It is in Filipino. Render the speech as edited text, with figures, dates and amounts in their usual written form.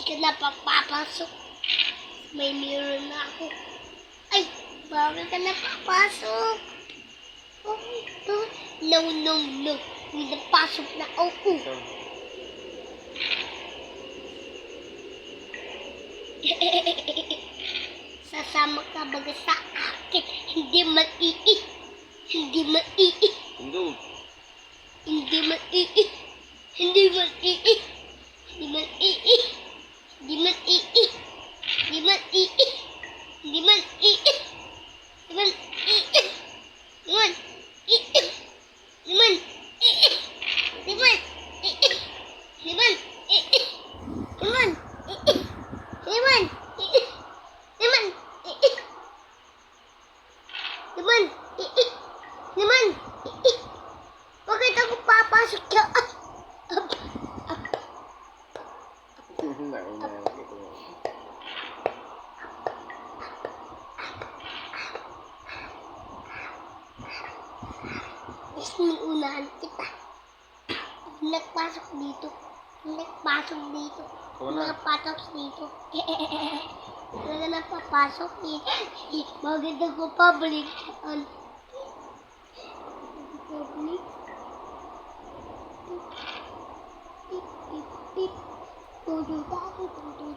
ka na papapasok. May mirror na ako. Ay, bawal ka na papasok. Oh, no, no, no. Hindi na pasok na ako. Sasama ka baga sa akin. Hindi maii. Hindi maii. Hindi maii. Hindi maii. Hindi maii. Hindi maii. Hindi maii. Hindi maii. Hindi maii. Liman. Liman. Liman. Liman. Liman. Liman. Liman. Liman. Liman. Bakit ako papasok ka? Gusto mong unahan kita. Nagpasok dito. Nagpasok dito. Nakapasok dito. Talaga napapasok dito. Maganda ko public. Public. Tututa.